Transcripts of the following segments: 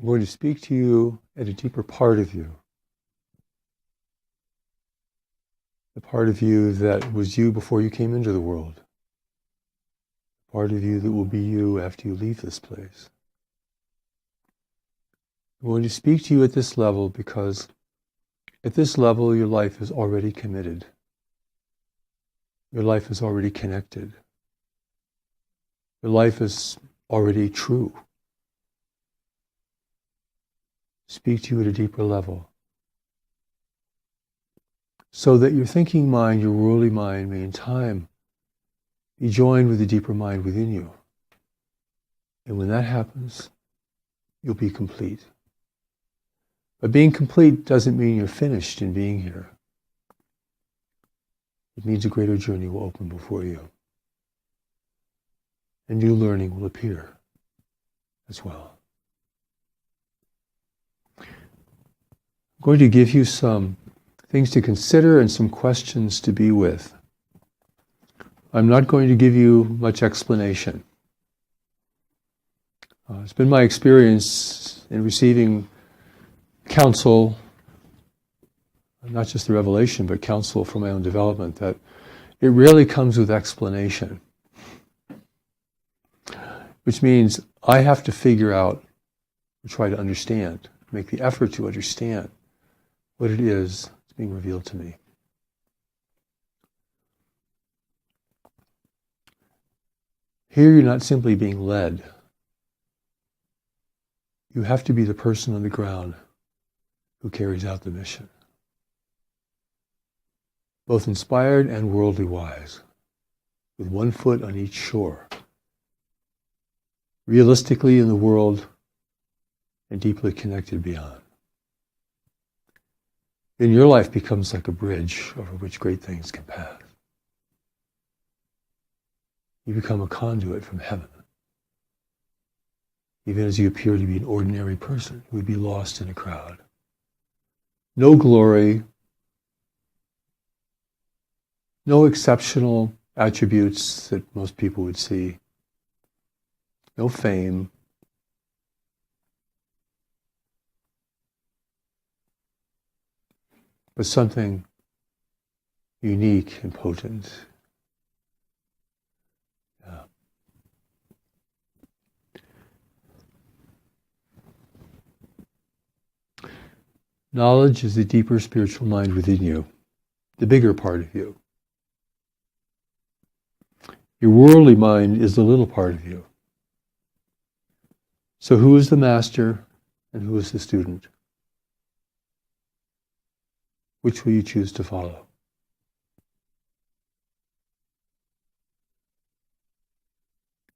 I'm going to speak to you at a deeper part of you. The part of you that was you before you came into the world. The part of you that will be you after you leave this place. I'm going to speak to you at this level because at this level your life is already committed. Your life is already connected. Your life is already true. Speak to you at a deeper level, so that your thinking mind, your worldly mind, may in time be joined with the deeper mind within you. And when that happens, you'll be complete. But being complete doesn't mean you're finished in being here. It means a greater journey will open before you. And new learning will appear as well. I'm going to give you some things to consider and some questions to be with. I'm not going to give you much explanation. It's been my experience in receiving counsel, not just the revelation, but counsel for my own development, that it rarely comes with explanation. Which means I have to figure out, or try to understand, make the effort to understand what it is that's being revealed to me. Here you're not simply being led. You have to be the person on the ground who carries out the mission. Both inspired and worldly wise, with one foot on each shore. Realistically in the world and deeply connected beyond. Then your life becomes like a bridge over which great things can pass. You become a conduit from heaven. Even as you appear to be an ordinary person who would be lost in a crowd. No glory, no exceptional attributes that most people would see. No fame. But something unique and potent. Yeah. Knowledge is the deeper spiritual mind within you, the bigger part of you. Your worldly mind is the little part of you. So who is the master and who is the student? Which will you choose to follow?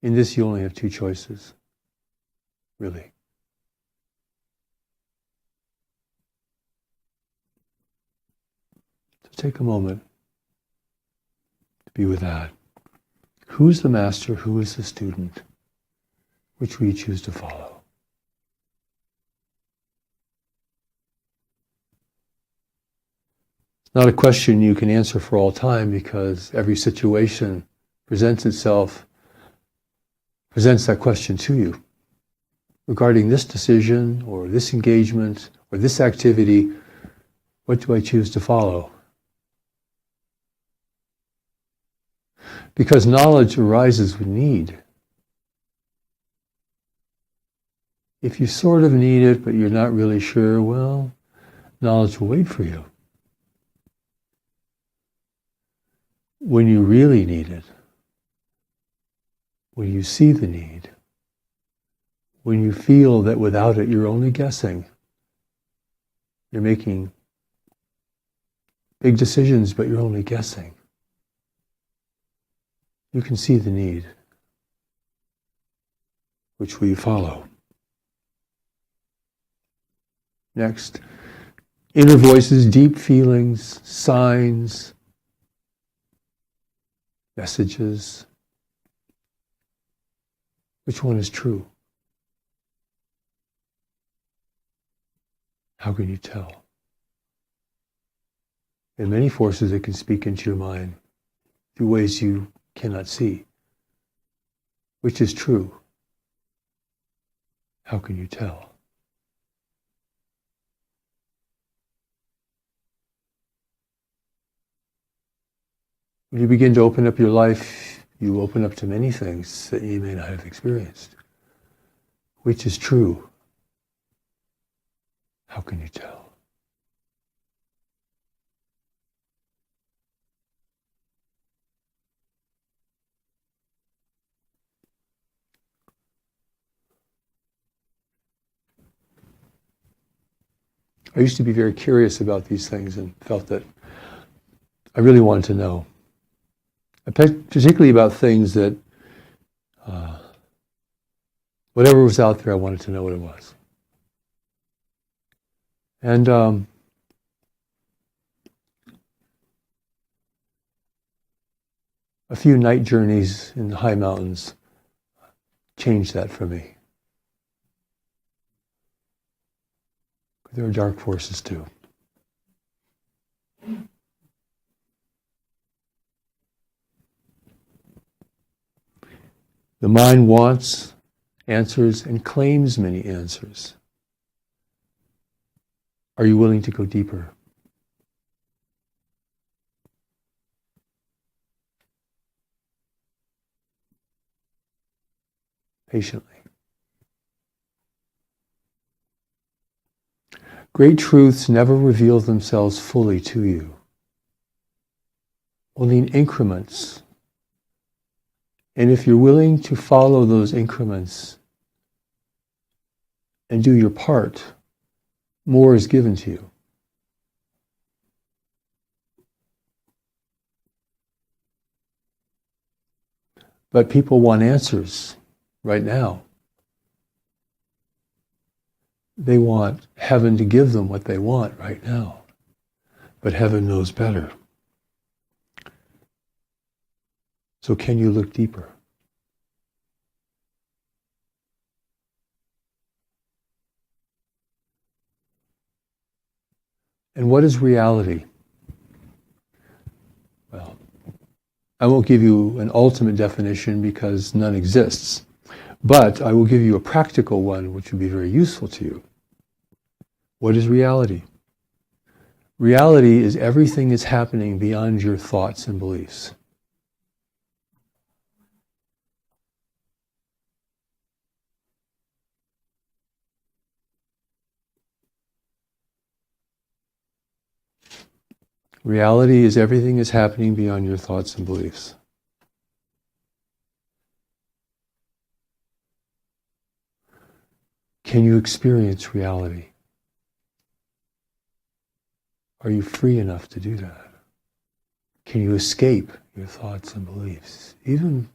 In this you only have two choices, really. So take a moment to be with that. Who is the master? Who is the student? Which will you choose to follow? It's not a question you can answer for all time because every situation presents that question to you. Regarding this decision or this engagement or this activity, what do I choose to follow? Because knowledge arises with need. If you sort of need it, but you're not really sure, well, knowledge will wait for you. When you really need it, when you see the need, when you feel that without it you're only guessing, you're making big decisions, but you're only guessing, you can see the need. Which will you follow? Next, inner voices, deep feelings, signs, messages. Which one is true? How can you tell? There are many forces that can speak into your mind through ways you cannot see. Which is true? How can you tell? When you begin to open up your life, you open up to many things that you may not have experienced. Which is true? How can you tell? I used to be very curious about these things and felt that I really wanted to know. Particularly about things that, whatever was out there, I wanted to know what it was. And a few night journeys in the high mountains changed that for me. There are dark forces too. The mind wants answers and claims many answers. Are you willing to go deeper? Patiently. Great truths never reveal themselves fully to you. Only in increments. And if you're willing to follow those increments and do your part, more is given to you. But people want answers right now. They want heaven to give them what they want right now. But heaven knows better. So can you look deeper? And what is reality? Well, I won't give you an ultimate definition because none exists. But I will give you a practical one which will be very useful to you. What is reality? Reality is everything that's happening beyond your thoughts and beliefs. Reality is everything that's happening beyond your thoughts and beliefs. Can you experience reality? Are you free enough to do that? Can you escape your thoughts and beliefs, even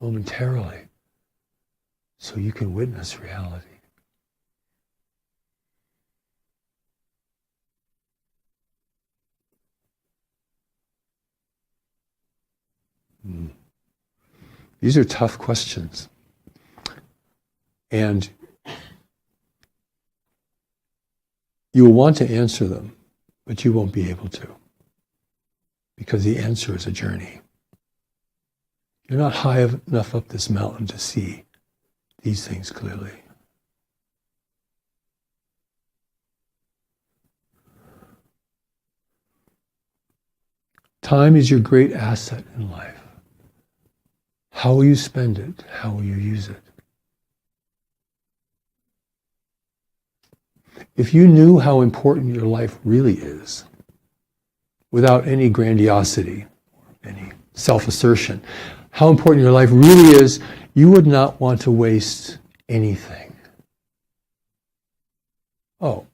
momentarily, so you can witness reality? These are tough questions. And you'll want to answer them, but you won't be able to. Because the answer is a journey. You're not high enough up this mountain to see these things clearly. Time is your great asset in life. How will you spend it? How will you use it? If you knew how important your life really is, without any grandiosity, or any self-assertion, how important your life really is, you would not want to waste anything. Oh,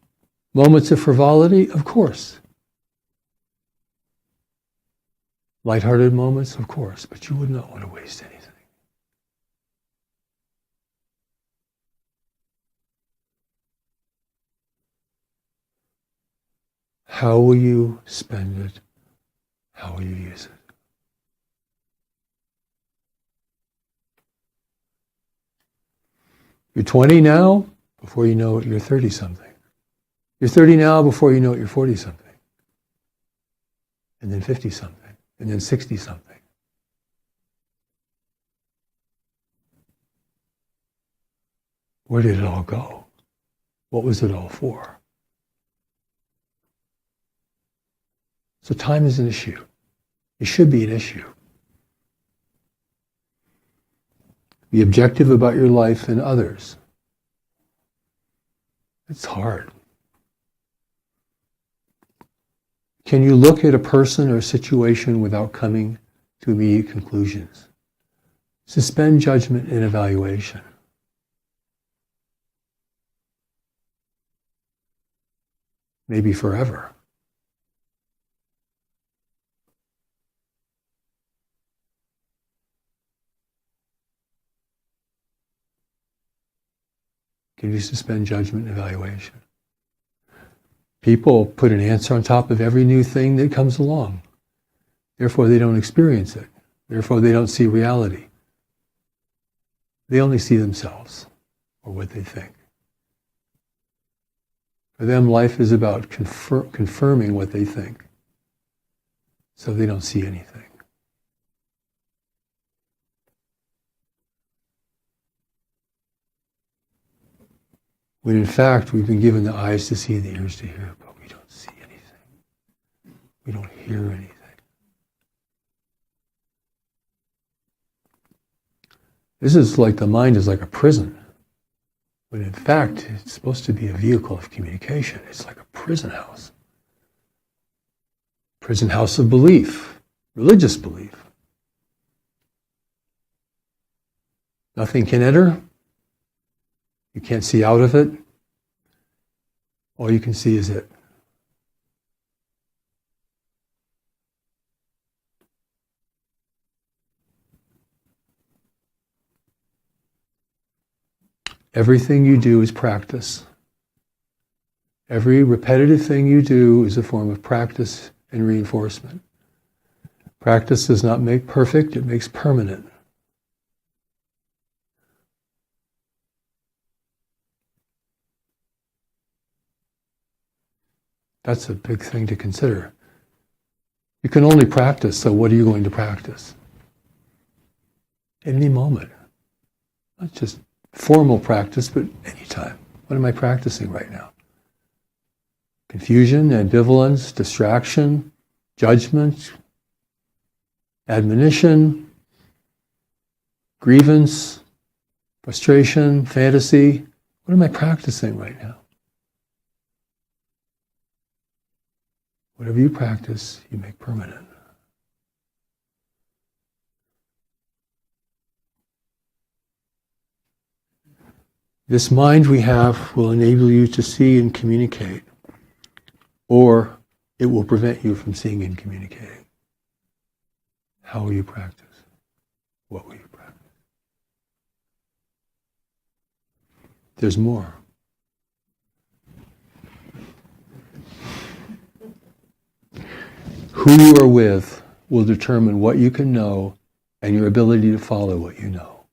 moments of frivolity? Of course. Lighthearted moments? Of course, but you would not want to waste anything. How will you spend it? How will you use it? You're 20 now, before you know it, you're 30-something. You're 30 now, before you know it, you're 40-something. And then 50-something. And then 60-something. Where did it all go? What was it all for? So time is an issue. It should be an issue. Be objective about your life and others. It's hard. Can you look at a person or situation without coming to immediate conclusions? Suspend judgment and evaluation. Maybe forever. Can you suspend judgment and evaluation? People put an answer on top of every new thing that comes along. Therefore, they don't experience it. Therefore, they don't see reality. They only see themselves or what they think. For them, life is about confirming what they think. So they don't see anything. When in fact, we've been given the eyes to see and the ears to hear, but we don't see anything. We don't hear anything. This is like the mind is like a prison. When in fact, it's supposed to be a vehicle of communication. It's like a prison house. Prison house of belief, religious belief. Nothing can enter. You can't see out of it. All you can see is it. Everything you do is practice. Every repetitive thing you do is a form of practice and reinforcement. Practice does not make perfect, it makes permanent. That's a big thing to consider. You can only practice, so what are you going to practice? At any moment. Not just formal practice, but anytime. What am I practicing right now? Confusion, ambivalence, distraction, judgment, admonition, grievance, frustration, fantasy. What am I practicing right now? Whatever you practice, you make permanent. This mind we have will enable you to see and communicate, or it will prevent you from seeing and communicating. How will you practice? What will you practice? There's more. Who you are with will determine what you can know and your ability to follow what you know.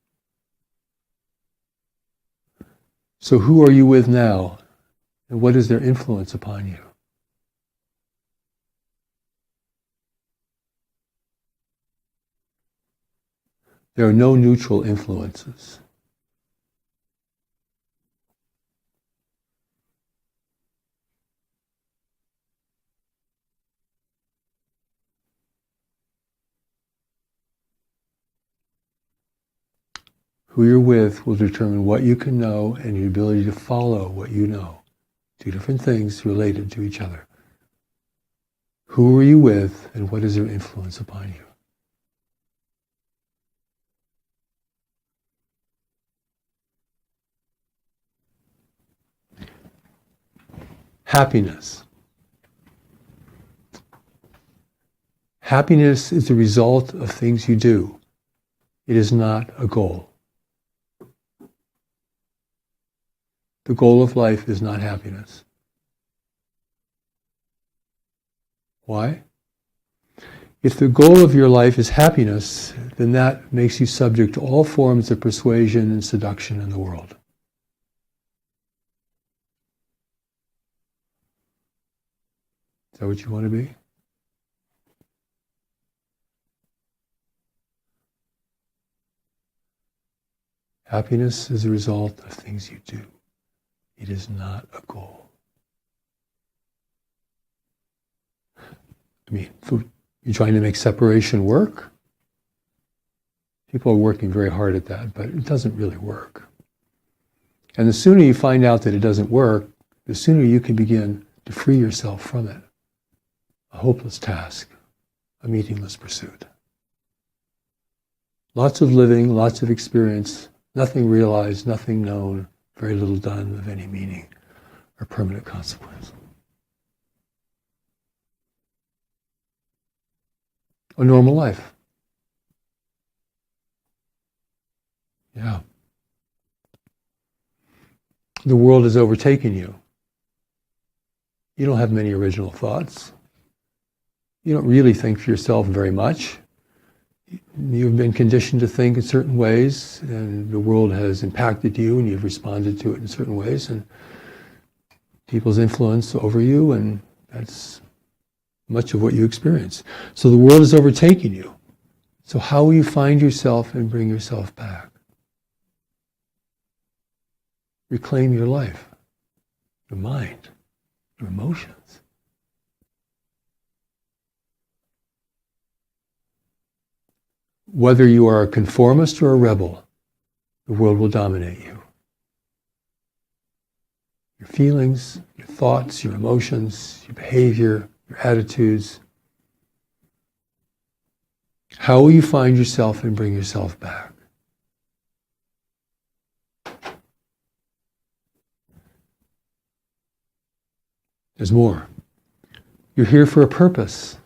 So who are you with now, and what is their influence upon you? There are no neutral influences. Who you're with will determine what you can know and your ability to follow what you know. Two different things related to each other. Who are you with and what is their influence upon you? Happiness. Happiness is the result of things you do. It is not a goal. The goal of life is not happiness. Why? If the goal of your life is happiness, then that makes you subject to all forms of persuasion and seduction in the world. Is that what you want to be? Happiness is a result of things you do. It is not a goal. I mean, you're trying to make separation work? People are working very hard at that, but it doesn't really work. And the sooner you find out that it doesn't work, the sooner you can begin to free yourself from it. A hopeless task, a meaningless pursuit. Lots of living, lots of experience, nothing realized, nothing known, very little done of any meaning or permanent consequence. A normal life. Yeah. The world has overtaken you. You don't have many original thoughts. You don't really think for yourself very much. You've been conditioned to think in certain ways, and the world has impacted you, and you've responded to it in certain ways, and people's influence over you, and that's much of what you experience. So the world has overtaken you. So how will you find yourself and bring yourself back? Reclaim your life, your mind, your emotions. Whether you are a conformist or a rebel, the world will dominate you. Your feelings, your thoughts, your emotions, your behavior, your attitudes. How will you find yourself and bring yourself back? There's more. You're here for a purpose.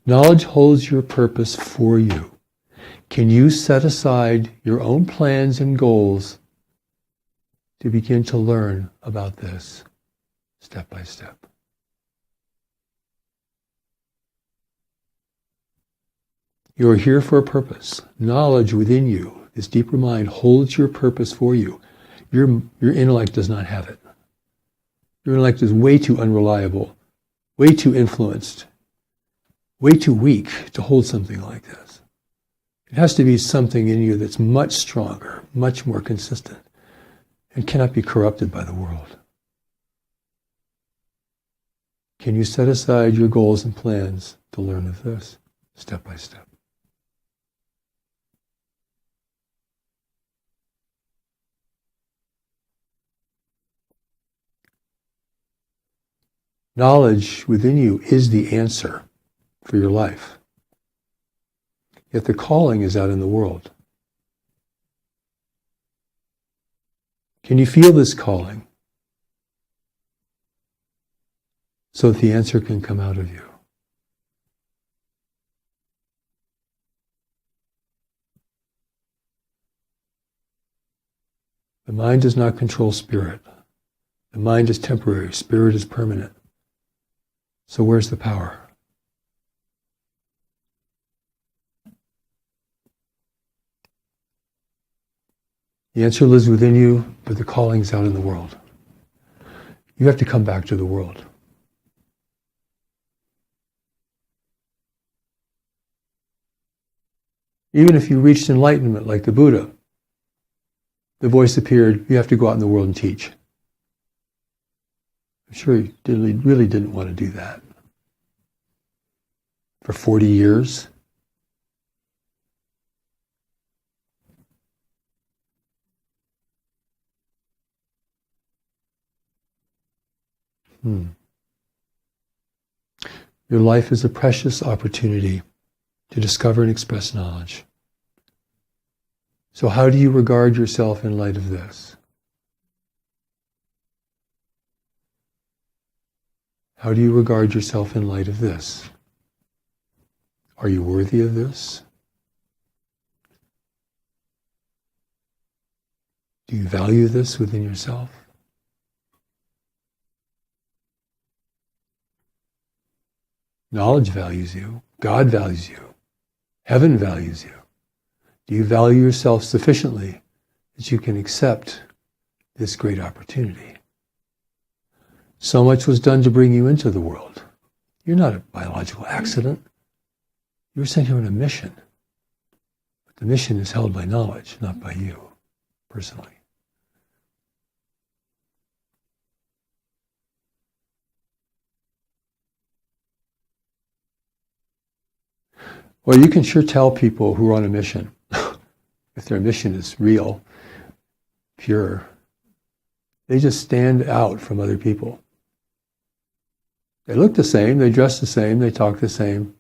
Knowledge holds your purpose for you. Can you set aside your own plans and goals to begin to learn about this step by step? You are here for a purpose. Knowledge within you, this deeper mind, holds your purpose for you. Your intellect does not have it. Your intellect is way too unreliable, way too influenced, way too weak to hold something like this. It has to be something in you that's much stronger, much more consistent, and cannot be corrupted by the world. Can you set aside your goals and plans to learn of this, step by step? Knowledge within you is the answer for your life. Yet the calling is out in the world. Can you feel this calling so that the answer can come out of you? The mind does not control spirit. The mind is temporary. Spirit is permanent. So where's the power? The answer lives within you, but the calling is out in the world. You have to come back to the world. Even if you reached enlightenment like the Buddha, the voice appeared, you have to go out in the world and teach. I'm sure he really didn't want to do that. For 40 years. Your life is a precious opportunity to discover and express knowledge. So how do you regard yourself in light of this? How do you regard yourself in light of this? Are you worthy of this? Do you value this within yourself? Knowledge values you. God values you. Heaven values you. Do you value yourself sufficiently that you can accept this great opportunity? So much was done to bring you into the world. You're not a biological accident. You were sent here on a mission. But the mission is held by knowledge, not by you, personally. Well, you can sure tell people who are on a mission if their mission is real, pure, they just stand out from other people. They look the same, they dress the same, they talk the same,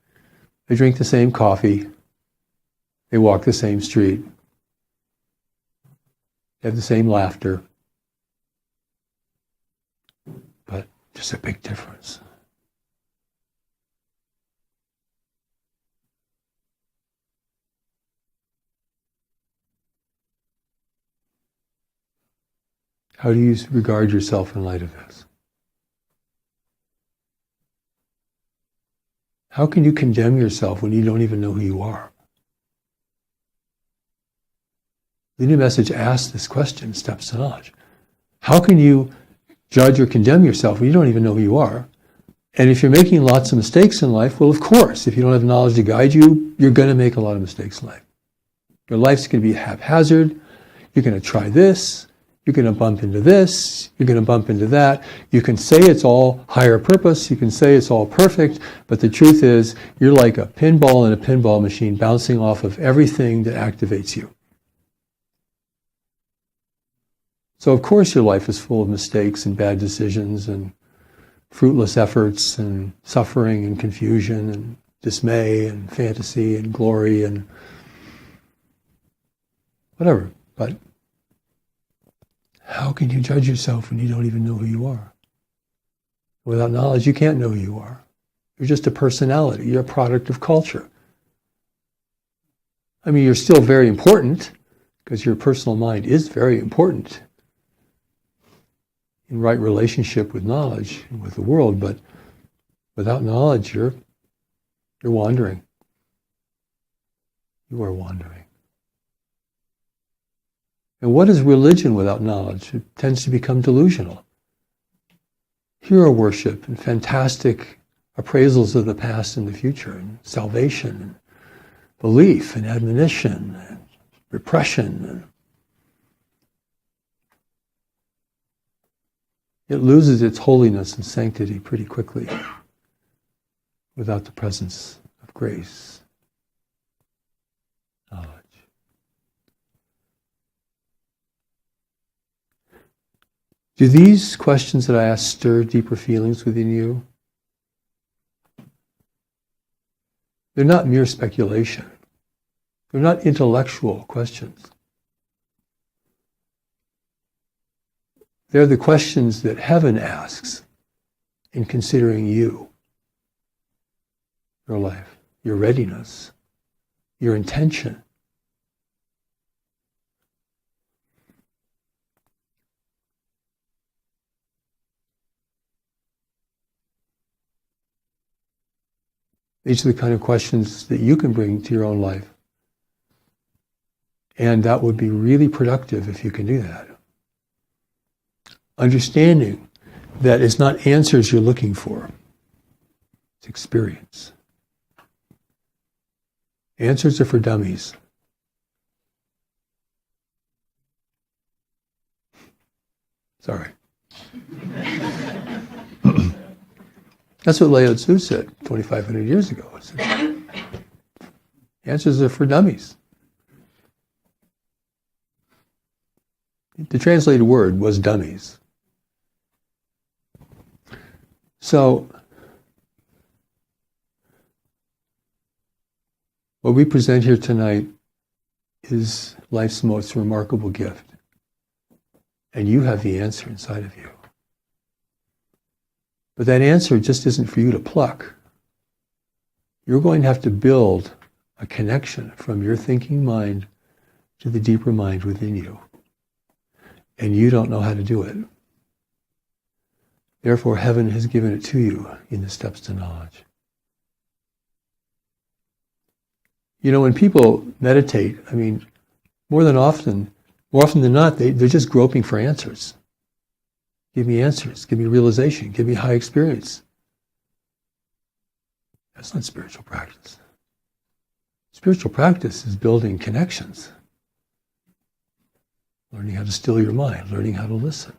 they drink the same coffee, they walk the same street, they have the same laughter, but just a big difference. How do you regard yourself in light of this? How can you condemn yourself when you don't even know who you are? The new message asks this question, steps to knowledge. How can you judge or condemn yourself when you don't even know who you are? And if you're making lots of mistakes in life, well, of course, if you don't have knowledge to guide you, you're going to make a lot of mistakes in life. Your life's going to be haphazard. You're going to try this. You're going to bump into this, you're going to bump into that. You can say it's all higher purpose, you can say it's all perfect, but the truth is, you're like a pinball in a pinball machine bouncing off of everything that activates you. So of course your life is full of mistakes and bad decisions and fruitless efforts and suffering and confusion and dismay and fantasy and glory and whatever, but how can you judge yourself when you don't even know who you are? Without knowledge, you can't know who you are. You're just a personality. You're a product of culture. I mean, you're still very important, because your personal mind is very important in right relationship with knowledge and with the world, but without knowledge, you're wandering. You are wandering. And what is religion without knowledge? It tends to become delusional. Hero worship and fantastic appraisals of the past and the future, and salvation, and belief, and admonition, and repression. It loses its holiness and sanctity pretty quickly without the presence of grace, knowledge. Do these questions that I ask stir deeper feelings within you? They're not mere speculation. They're not intellectual questions. They're the questions that heaven asks in considering you, your life, your readiness, your intention. These are the kind of questions that you can bring to your own life. And that would be really productive if you can do that. Understanding that it's not answers you're looking for. It's experience. Answers are for dummies. Sorry. That's what Lao Tzu said 2,500 years ago. Answers are for dummies. The translated word was dummies. So, what we present here tonight is life's most remarkable gift. And you have the answer inside of you. But that answer just isn't for you to pluck. You're going to have to build a connection from your thinking mind to the deeper mind within you. And you don't know how to do it. Therefore, heaven has given it to you in the steps to knowledge. You know, when people meditate, I mean, more often than not, they're just groping for answers. Give me answers, give me realization, give me high experience. That's not spiritual practice. Spiritual practice is building connections. Learning how to still your mind, learning how to listen,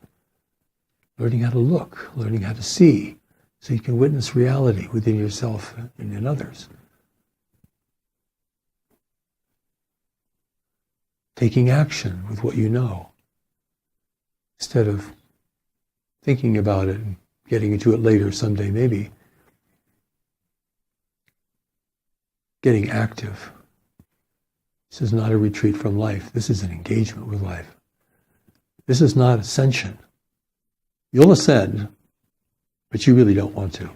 learning how to look, learning how to see, so you can witness reality within yourself and in others. taking action with what you know, instead of thinking about it and getting into it later someday maybe. Getting active. This is not a retreat from life. This is an engagement with life. This is not ascension. You'll ascend, but you really don't want to,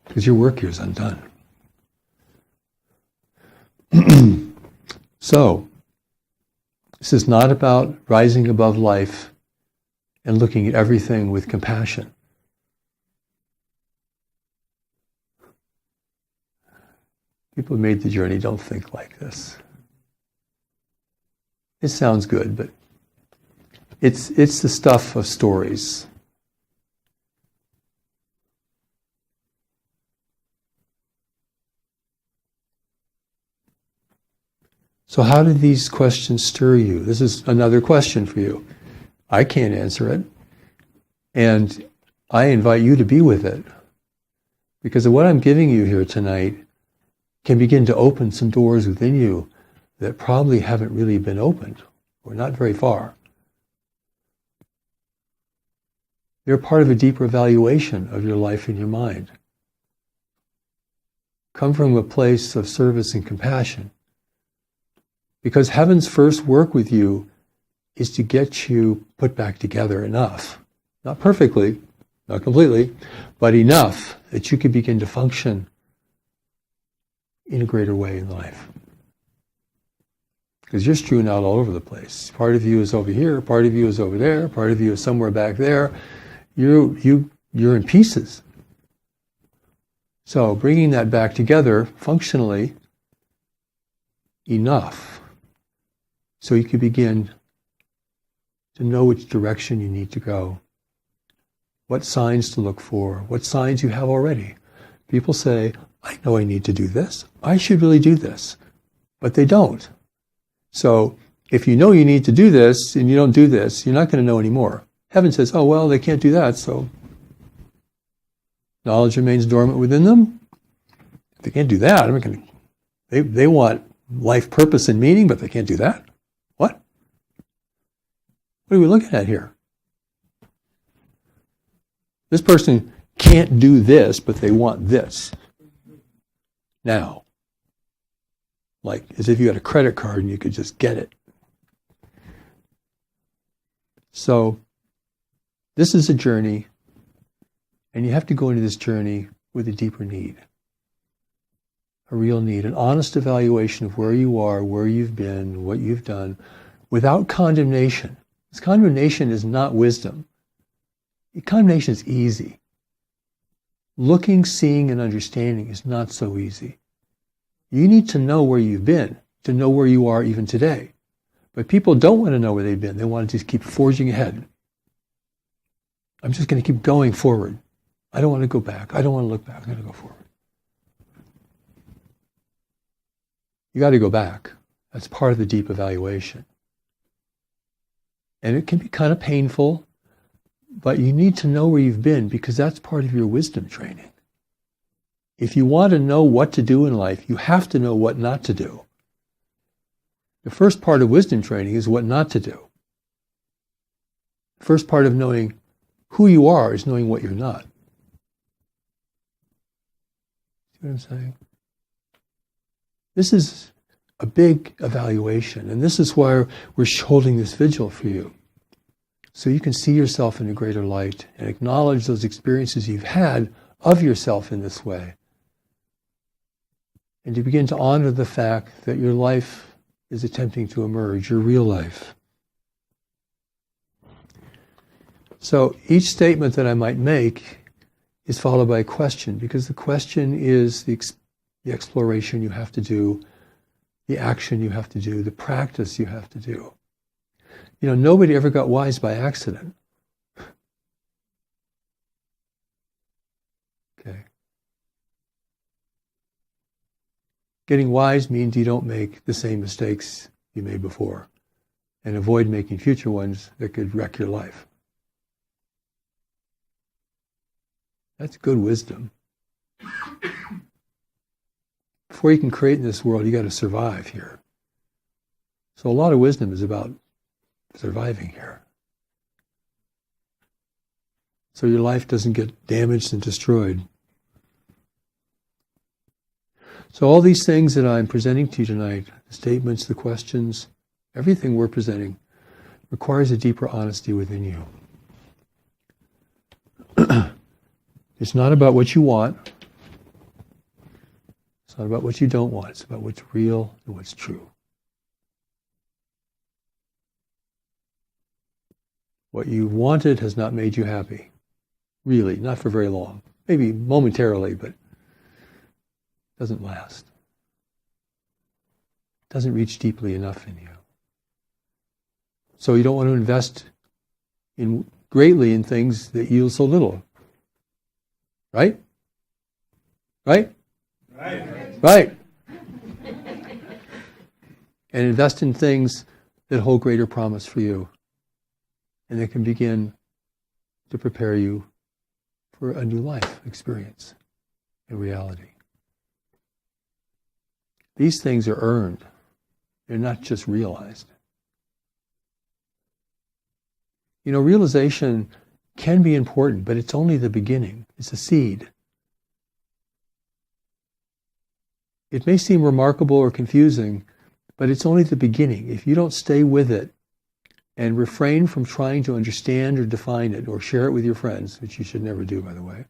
because your work here is undone. So, this is not about rising above life and looking at everything with compassion. People who made the journey don't think like this. It sounds good, but it's the stuff of stories. So how did these questions stir you? This is another question for you. I can't answer it. And I invite you to be with it. Because of what I'm giving you here tonight can begin to open some doors within you that probably haven't really been opened, or not very far. They're part of a deeper evaluation of your life and your mind. Come from a place of service and compassion. Because heaven's first work with you is to get you put back together enough. Not perfectly, not completely, but enough that you can begin to function in a greater way in life. Because you're strewn out all over the place. Part of you is over here, part of you is over there, part of you is somewhere back there. You're in pieces. So bringing that back together functionally enough so you can begin to know which direction you need to go, what signs to look for, what signs you have already. People say, I know I need to do this. I should really do this. But they don't. So if you know you need to do this and you don't do this, you're not going to know anymore. Heaven says, oh, well, they can't do that, so knowledge remains dormant within them. If they can't do that, I'm not going to, they want life purpose and meaning, but they can't do that. What? What are we looking at here? This person can't do this, but they want this. Now. Like as if you had a credit card and you could just get it. So, this is a journey, and you have to go into this journey with a deeper need. A real need, an honest evaluation of where you are, where you've been, what you've done, without condemnation. This condemnation is not wisdom. Condemnation is easy. Looking, seeing, and understanding is not so easy. You need to know where you've been to know where you are even today. But people don't want to know where they've been. They want to just keep forging ahead. I'm just going to keep going forward. I don't want to go back. I don't want to look back. I'm going to go forward. You got to go back. That's part of the deep evaluation. And it can be kind of painful, but you need to know where you've been because that's part of your wisdom training. If you want to know what to do in life, you have to know what not to do. The first part of wisdom training is what not to do. The first part of knowing who you are is knowing what you're not. See what I'm saying? This is a big evaluation, and this is why we're holding this vigil for you. So you can see yourself in a greater light and acknowledge those experiences you've had of yourself in this way. And to begin to honor the fact that your life is attempting to emerge, your real life. So each statement that I might make is followed by a question, because the question is the exploration you have to do, the action you have to do, the practice you have to do. You know, nobody ever got wise by accident. Okay. Getting wise means you don't make the same mistakes you made before and avoid making future ones that could wreck your life. That's good wisdom. Before you can create in this world, you got to survive here. So a lot of wisdom is about surviving here. So your life doesn't get damaged and destroyed. So all these things that I'm presenting to you tonight, the statements, the questions, everything we're presenting, requires a deeper honesty within you. It's not about what you want. It's not about what you don't want. It's about what's real and what's true. What you wanted has not made you happy. Really, not for very long. Maybe momentarily, but it doesn't last. It doesn't reach deeply enough in you. So you don't want to invest greatly in things that yield so little. Right? Right? Right. And invest in things that hold greater promise for you. And that can begin to prepare you for a new life experience and reality. These things are earned. They're not just realized. You know, realization can be important, but it's only the beginning. It's a seed. It may seem remarkable or confusing, but it's only the beginning. If you don't stay with it and refrain from trying to understand or define it or share it with your friends, which you should never do, by the way,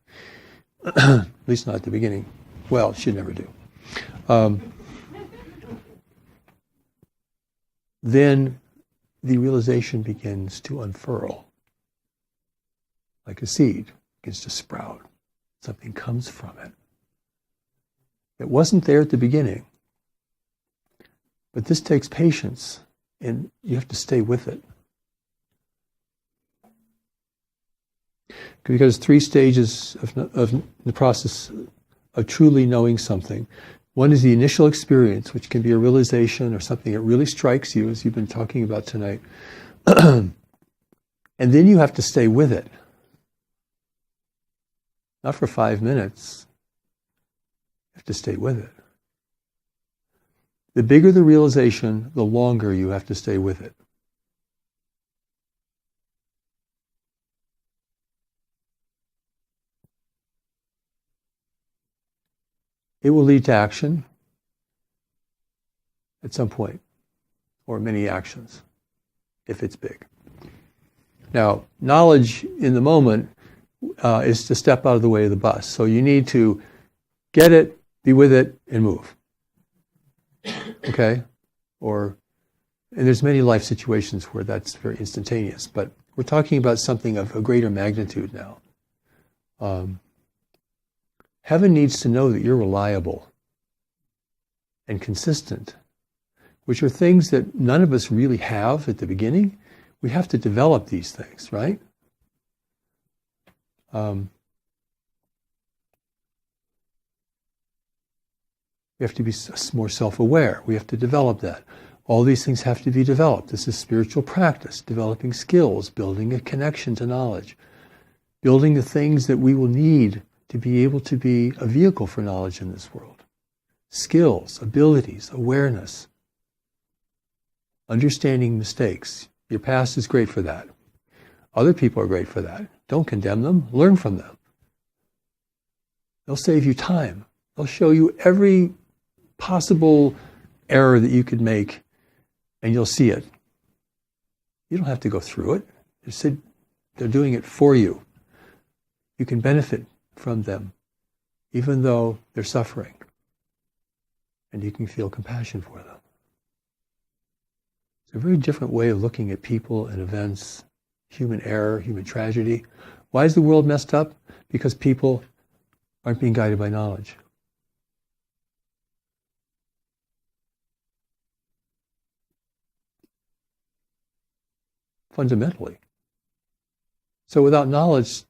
at least not at the beginning. Well, should never do. Then the realization begins to unfurl. Like a seed begins to sprout. Something comes from it. It wasn't there at the beginning. But this takes patience, and you have to stay with it. Because 3 stages of the process of truly knowing something. One is the initial experience, which can be a realization or something that really strikes you, as you've been talking about tonight. And then you have to stay with it. Not for 5 minutes. You have to stay with it. The bigger the realization, the longer you have to stay with it. It will lead to action at some point, or many actions, if it's big. Now, knowledge in the moment is to step out of the way of the bus. So you need to get it, be with it, and move. Okay? And there's many life situations where that's very instantaneous, but we're talking about something of a greater magnitude now. Heaven needs to know that you're reliable and consistent, which are things that none of us really have at the beginning. We have to develop these things, right? We have to be more self-aware. We have to develop that. All these things have to be developed. This is spiritual practice, developing skills, building a connection to knowledge, building the things that we will need to be able to be a vehicle for knowledge in this world. Skills, abilities, awareness, understanding mistakes. Your past is great for that. Other people are great for that. Don't condemn them. Learn from them. They'll save you time. They'll show you every possible error that you could make, and you'll see it. You don't have to go through it. They're doing it for you. You can benefit from them, even though they're suffering. And you can feel compassion for them. It's a very different way of looking at people and events, human error, human tragedy. Why is the world messed up? Because people aren't being guided by knowledge. Fundamentally. So without knowledge,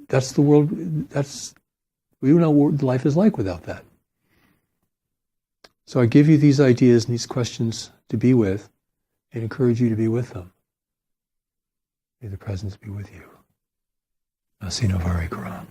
that's the world, we don't know what life is like without that. So I give you these ideas and these questions to be with and encourage you to be with them. May the presence be with you. Asino Vari Karam.